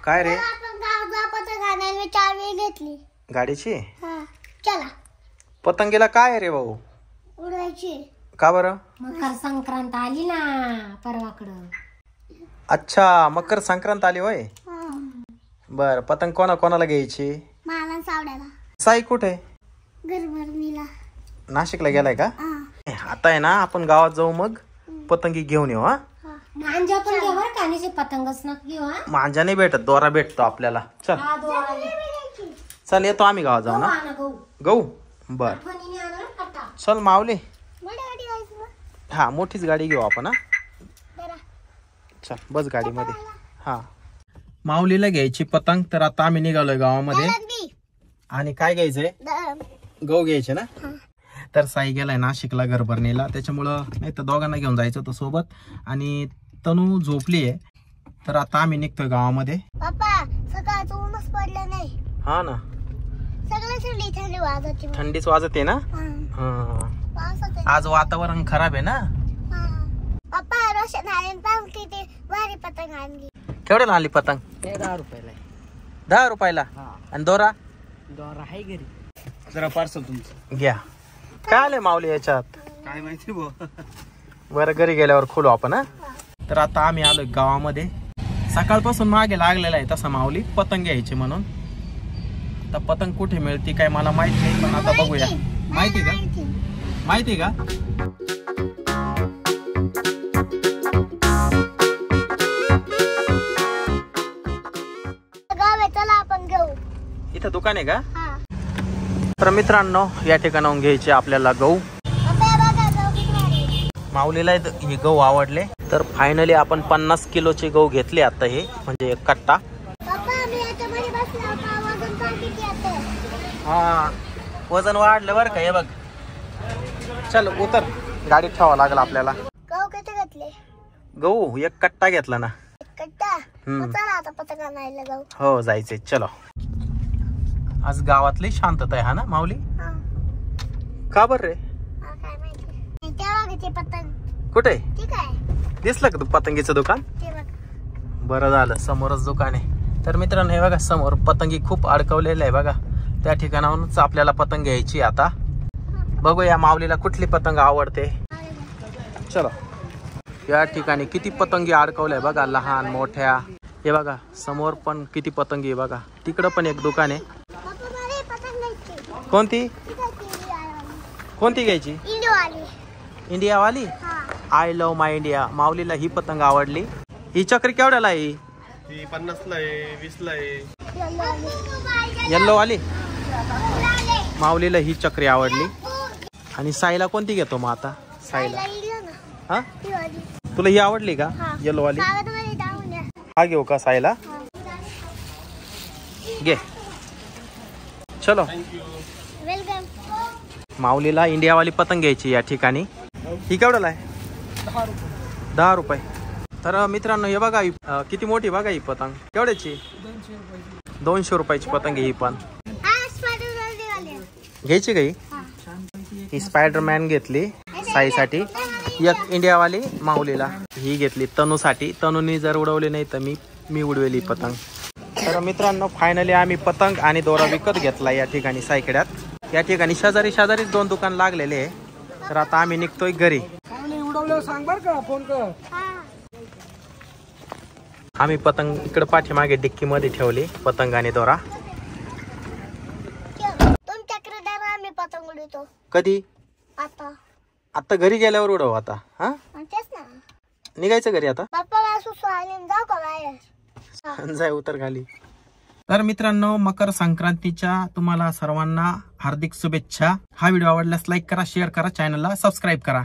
काय रे? आपण गावाला पतंग आणायला चावी घेतली गाडीची. चला पतंगीला काय रे भाऊ? उडवायची. का बरं? मकर संक्रांत आली ना परवाकडं. अच्छा, मकर संक्रांत आली होय. बर, पतंग कोणाला घ्यायची? मला सावड्याला. साई कुठे? गरबरणीला. नाशिकला गेलाय का? आता आहे ना आपण गावात जाऊ, मग पतंगी घेऊन येऊ. हा, मांजा पण घे बरं का, आणि पतंगच न घेऊ. हा मांजा नाही भेटत, दोरा भेटतो आपल्याला. चल हा, दोरा घे. चल, येतो आम्ही गावात जाऊ ना. गहू आणा, गहू. गहू. बर, फणीने आणा बरं का. चल माऊली. मोठी गाडी घ्यायची. हा, मोठीच गाडी घेऊ आपण. हा, चल बस गाडीमध्ये. हा, माऊलीला घ्यायची पतंग. तर आता आम्ही निघालोय गावामध्ये. आणि काय घ्यायचंय? गहू घ्यायचे ना. तर साई गेलाय नाशिकला गरबरणीला, त्याच्यामुळं नाही तर दोघांना घेऊन जायचं होतं सोबत. आणि तनू झोपली आहे. तर आता आम्ही निघतोय गावामध्ये. पप्पा सकाळचं ऊनच पडलं नाही. हा ना, सगळं थंडी वाजते. थंडीच वाजते ना. आज वातावरण खराब आहे ना. पप्पा रोशन आले पण किती भारी पतंग आणली. केवढ्याला आणली पतंग? 10 रुपयाला. 10 रुपयाला. आणि दोरा? दोरा आहे घरी. जरा पार्सल तुमचं घ्या. काय आलंय माऊली याच्यात? काय माहिती भाऊ. बरं, घरी गेल्यावर खोलू आपण. हा, तर आता आम्ही आलोय गावामध्ये. सकाळपासून मागे लागलेला आहे तसा माऊली पतंग घ्यायची म्हणून. आता पतंग कुठे मिळते काय मला माहित नाही, पण आता बघूया. माहिती का? माहिती का? चला आपण घेऊ. इथं दुकान आहे का? तर मित्रांनो, या ठिकाणाहून घ्यायचे आपल्याला गहू. माऊलीला हे गहू आवडले, तर फायनली आपण 50 किलोचे गहू घेतले आता. हे म्हणजे एक कट्टा. हा, वजन वाढलं बरं का. हे बघ, चल उतर. गाडीत ठेवावं लागलं आपल्याला. गहू किती घेतले? गहू एक कट्टा घेतला ना. कट्टा. चला आता पतंग आणायला जाऊ. हो, जायचंय. चलो. आज गावातली शांतता आहे. हा ना माऊली? का बर रे? काय माहिती. तेव्हा घेते पतंग. कुठे? ठीक आहे. दिसलं का तू पतंगीचं दुकान? ते बघ. बरं झालं, समोरच दुकान आहे. तर मित्रांनो, हे बघा समोर पतंगी खूप अडकवलेलं आहे बघा. त्या ठिकाणाहूनच आपल्याला पतंग घ्यायची. आता बघूया माऊलीला कुठली पतंग आवडते. चलो. या ठिकाणी किती पतंगी अडकवल्या बघा, लहान मोठ्या. हे बघा समोर पण किती पतंगी बघा. तिकडं पण एक दुकान आहे. कोणती कोणती घ्यायची? इंडियावाली. I love my India. माऊलीला ही पतंग आवडली. ही चक्री केवढ्याला आहे? 50 ला आहे, 20 ला आहे. येल्लो वाली. माऊलीला ही चक्री आवडली. आणि साईला कोणती घेतो मग आता? साईला हा, तुला ही आवडली का? येल्लो वाली. हा घेऊ का साईला? घे. चलो. वेलकम. माऊलीला इंडियावाली पतंग घ्यायची या ठिकाणी. ही केवढ्याला आहे? 10 रुपये. तर मित्रांनो, हे बघा किती मोठी बघा ही पतंग. केवढ्याची? 200 रुपयाची पतंग आहे ही पण. घ्यायची का ही? ही स्पायडरमॅन घेतली साईसाठी. एक इंडियावाली माऊलीला. ही घेतली तनूसाठी. तनूनी जर उडवली नाही तर मी उडवेली पतंग. तर मित्रांनो, फायनली आम्ही पतंग आणि दोरा विकत घेतला या ठिकाणी साईकड्यात. या ठिकाणी शेजारीच 2 दुकान लागलेले आहे. तर आता आम्ही निघतोय घरी. सांग बर का, फोन कर. आम्ही पतंग इकडे पाठीमागे डिक्की मध्ये ठेवली, पतंग आणि दोरा. तुमच्याकडे द्या, आम्ही पतंग उडवतो. कधी? आता घरी गेल्यावर उडव. आता हा, तेच ना. निघायचं घरी आता. पप्पा सुसू आले, जाऊ का बाहेर? जाय, उतर खाली. तर मित्रांनो, मकर संक्रांतीच्या तुम्हाला सर्वांना हार्दिक शुभेच्छा. हा व्हिडिओ आवडल्यास लाईक करा, शेअर करा, चॅनलला सबस्क्राईब करा.